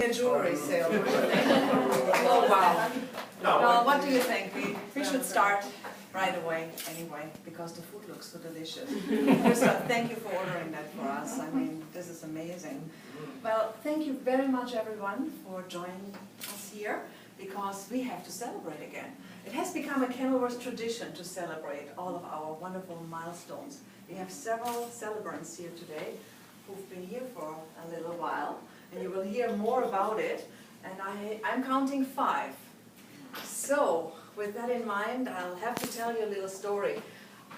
a jewelry sale. What do you think? Oh, wow. Well, what do you think? We should start right away anyway, because the food looks so delicious. Krista, thank you for ordering that for us. I mean, this is amazing. Well, thank you very much, everyone, for joining us here, because we have to celebrate again. It has become a Kenilworth tradition to celebrate all of our wonderful milestones. We have several celebrants here today who've been here for a little while, and you will hear more about it. And I'm counting 5. So, with that in mind, I'll have to tell you a little story.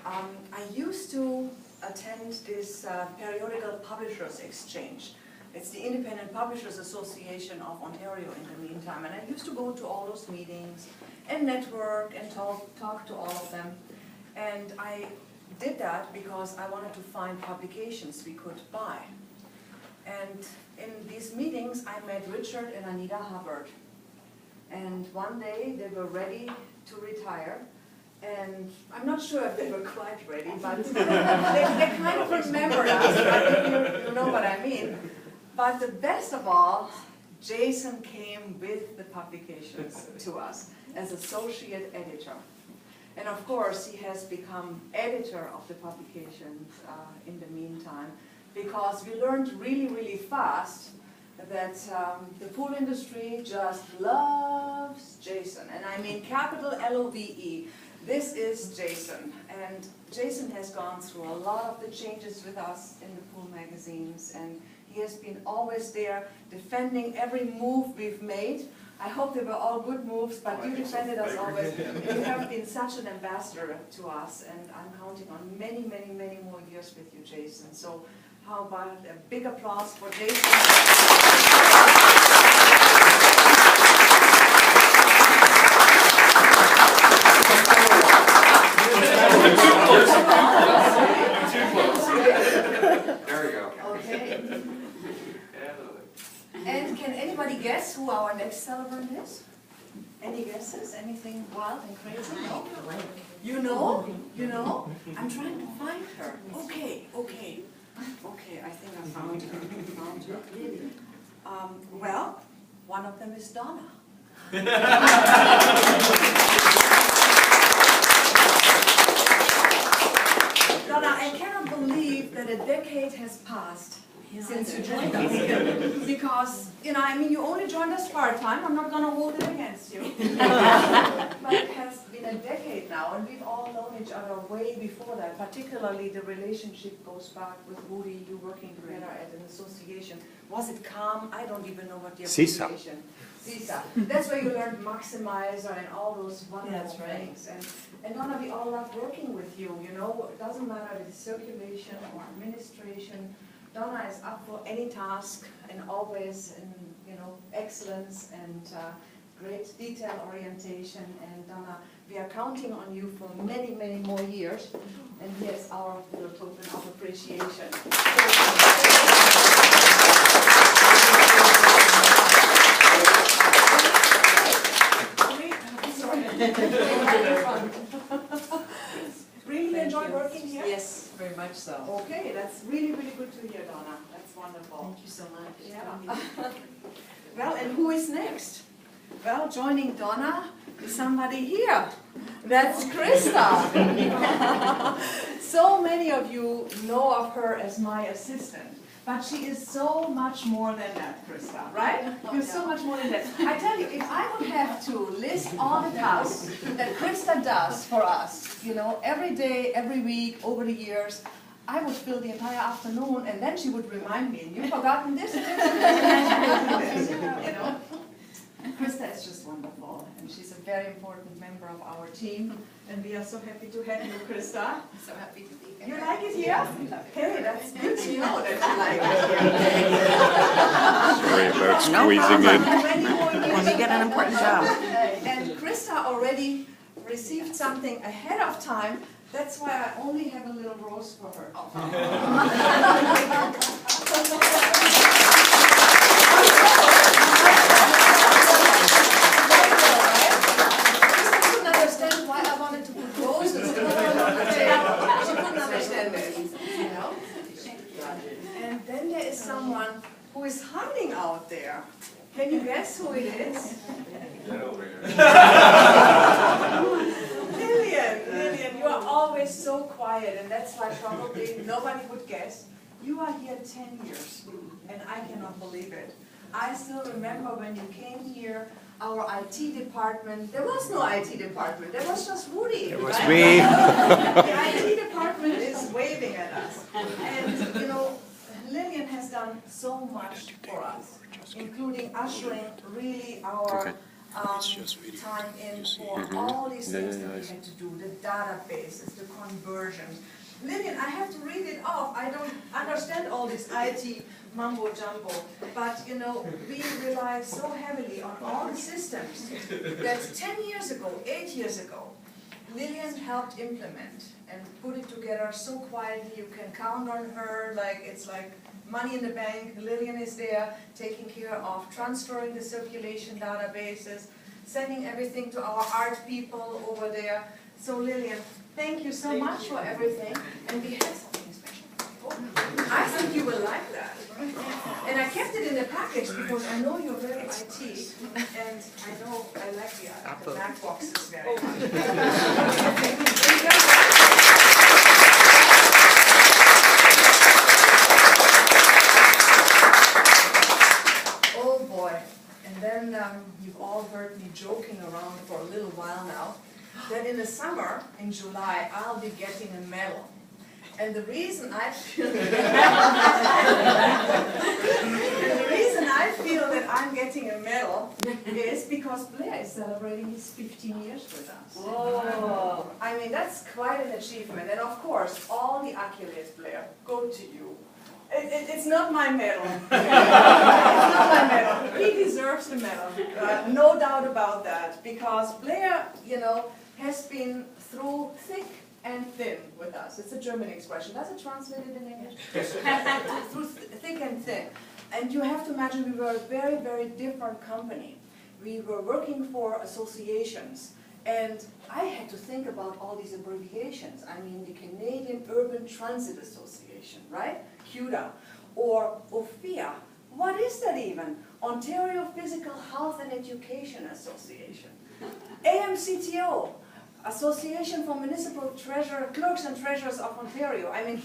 I used to attend this periodical publishers exchange. It's the Independent Publishers Association of Ontario in the meantime, and I used to go to all those meetings and network and talk to all of them. And I did that because I wanted to find publications we could buy. And in these meetings, I met Richard and Anita Hubbard. And one day, they were ready to retire. And I'm not sure if they were quite ready, but they kind of remembered us, right? You know what I mean. But the best of all, Jason came with the publications to us as associate editor. And of course, he has become editor of the publications in the meantime, because we learned really, really fast that the pool industry just loves Jason. And I mean capital L-O-V-E. This is Jason. And Jason has gone through a lot of the changes with us in the pool magazines, and he has been always there defending every move we've made. I hope they were all good moves, but you defended us always. You have been such an ambassador to us, and I'm counting on many, many, many more years with you, Jason. So how about a big applause for Jason? There we go. Okay. And can anybody guess who our next celebrant is? Any guesses? Anything wild and crazy? No? You know? You know? I'm trying to find her. Okay, okay. Okay, I think I found her. Well, one of them is Donna. Donna, I cannot believe that a decade has passed since you joined us. Because, you know, I mean, you only joined us part-time. I'm not going to hold it against you. But it has been a decade now, and we've all known each other way before that. Particularly, the relationship goes back with Woody, you working together at an association. Was it CALM? I don't even know what the association. CISA. That's where you learned Maximizer and all those wonderful things. And Donna, we all love working with you. You know, it doesn't matter if it's circulation or administration. Donna is up for any task, and always in, you know, excellence and great detail orientation. And Donna, we are counting on you for many, many more years. And here's our little token of appreciation. Really enjoy working here? Yes, very much so. Okay, that's really, really good to hear, Donna. That's wonderful. Thank you so much. Yeah. Well, and who is next? Well, joining Donna is somebody here. That's Krista. So many of you know of her as my assistant. But she is so much more than that, Krista, right? You're so much more than that. I tell you, if I would have to list all the tasks that Krista does for us, you know, every day, every week, over the years, I would fill the entire afternoon, and then she would remind me, you've forgotten this, you know. Krista is just wonderful, and she's a very important member of our team, and we are so happy to have you, Krista. So happy to be here. You like it here? Hey, that's good to know that you like it here. Sorry about squeezing in. When you get an important job. And Krista already received something ahead of time. That's why I only have a little rose for her. Who is hiding out there. Can you guess who it is? Lillian, you are always so quiet, and that's why probably nobody would guess. You are here 10 years, and I cannot believe it. I still remember when you came here, our IT department, there was no IT department, there was just Woody. It was right? me. The IT department is waving at us. And you know, Lillian has done so much for us, including ushering really our time in for all these things that we had to do, the databases, the conversions. Lillian, I have to read it off. I don't understand all this IT mumbo jumbo, but you know, we rely so heavily on all the systems that 10 years ago, 8 years ago, Lillian helped implement and put it together so quietly. You can count on her, like it's like money in the bank. Lillian is there taking care of transferring the circulation databases, sending everything to our art people over there. So Lillian, thank you so much for everything. And we have something special. Oh, I think you will like that. And I kept it in the package because I know you're very IT, and I know I like the Mac boxes very much. Oh boy. And then you've all heard me joking around for a little while now, that in the summer, in July, I'll be getting a medal. And the reason I feel that I'm getting a medal is because Blair is celebrating his 15 years with us. Whoa. I mean, that's quite an achievement. And of course, all the accolades, Blair, go to you. It's not my medal. It's not my medal. He deserves the medal. No doubt about that. Because Blair, you know, has been through thick and thin with us. It's a German expression. Does it translate it in English? Yes. Through thick and thin. And you have to imagine we were a very, very different company. We were working for associations. And I had to think about all these abbreviations. I mean, the Canadian Urban Transit Association, right? CUDA. Or OFIA. What is that even? Ontario Physical Health and Education Association. AMCTO. Association for Municipal Clerks and Treasurers of Ontario. I mean,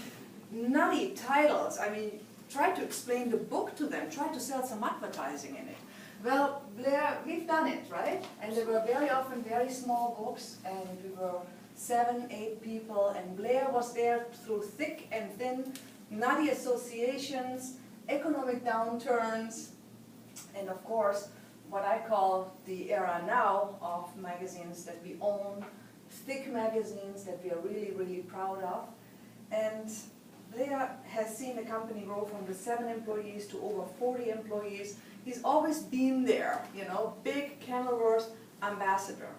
nutty titles. I mean, try to explain the book to them. Try to sell some advertising in it. Well, Blair, we've done it, right? And they were very often very small books, and we were 7, 8 people, and Blair was there through thick and thin, nutty associations, economic downturns, and of course, what I call the era now of magazines that we own, thick magazines that we are really, really proud of. And Blair has seen the company grow from the 7 employees to over 40 employees. He's always been there, you know, big Kenilworth ambassador.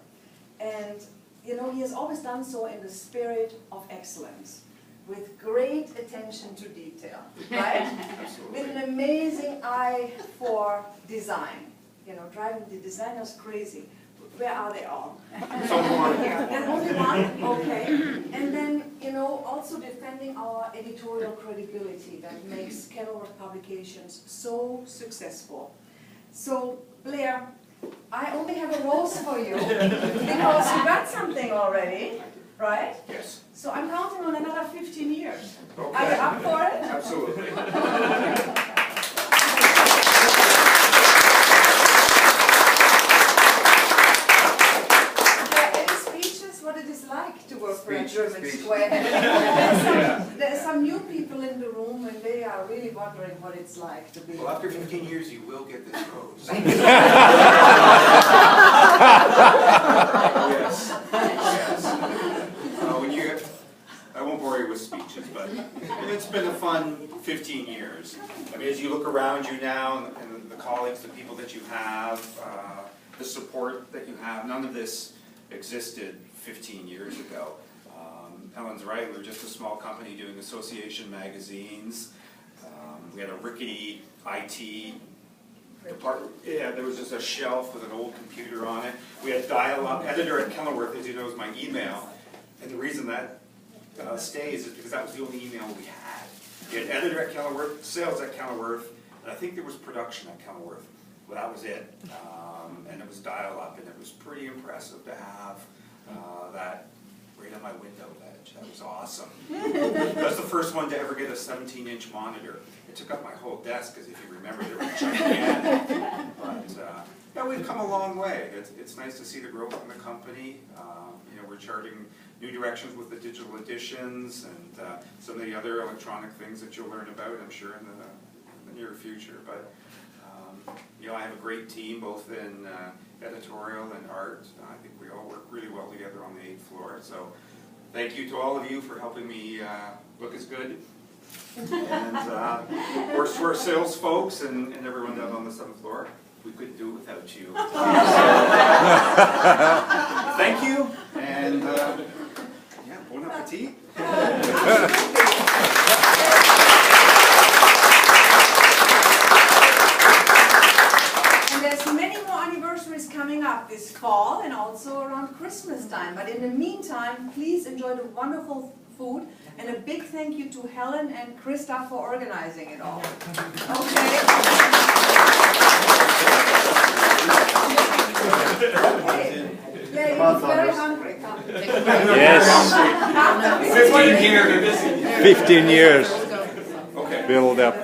And, you know, he has always done so in the spirit of excellence, with great attention to detail, right? With an amazing eye for design, you know, driving the designers crazy. Where are they all? There's only one here. There's only one? Okay. And then, you know, also defending our editorial credibility that makes Kenilworth Publications so successful. So, Blair, I only have a rose for you because you got something already, right? Yes. So I'm counting on another 15 years. Okay. Are you up for it? Absolutely. To work for a German square. There are some new people in the room, and they are really wondering what it's like to be. Well, after 15 years, you will get this rose. Yes. Yes. I won't bore you with speeches, but it's been a fun 15 years. I mean, as you look around you now, and the colleagues, the people that you have, the support that you have, none of this existed 15 years ago. Ellen's right, we were just a small company doing association magazines. We had a rickety IT department. Yeah, there was just a shelf with an old computer on it. We had dial-up. Editor at Kenilworth, as you know, is my email. And the reason that stays is because that was the only email we had. We had editor at Kenilworth, sales at Kenilworth, and I think there was production at Kenilworth. well, that was it. And it was dial-up, and it was pretty impressive to have that right on my window ledge. That was awesome. I was the first one to ever get a 17-inch monitor. It took up my whole desk, because if you remember, they were gigantic. But yeah, we've come a long way. It's nice to see the growth in the company. You know, we're charting new directions with the digital editions and some of the other electronic things that you'll learn about, I'm sure, in the near future. But you know, I have a great team, both in editorial and art. I think we all work really well together on the 8th floor. So thank you to all of you for helping me look as good. And of course to our sales folks and everyone down on the 7th floor. We couldn't do it without you. Thank you, and yeah, bon appetit. And there's many more anniversaries coming up this fall and also around Christmas time. But in the meantime, please enjoy the wonderful food, and a big thank you to Helen and Krista for organizing it all. Okay. Yeah, he's very hungry. Come. Yes. 15 years. Okay. Build up.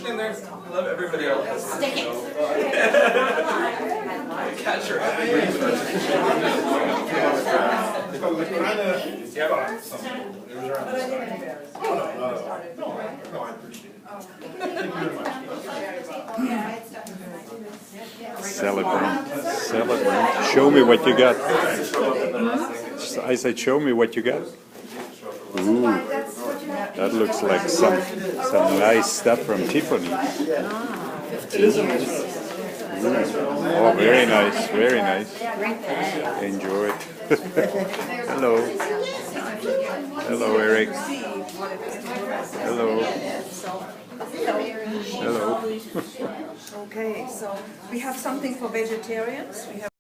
In there. I love everybody else. Stick it. Catch her. Celebrate. Celebrate. Show me what you got. I said, show me what you got. Ooh, that looks like some nice stuff from Tiffany. Oh, very nice, very nice. Enjoy it. Hello. Hello, Eric. Hello. Hello. Okay, so we have something for vegetarians. We have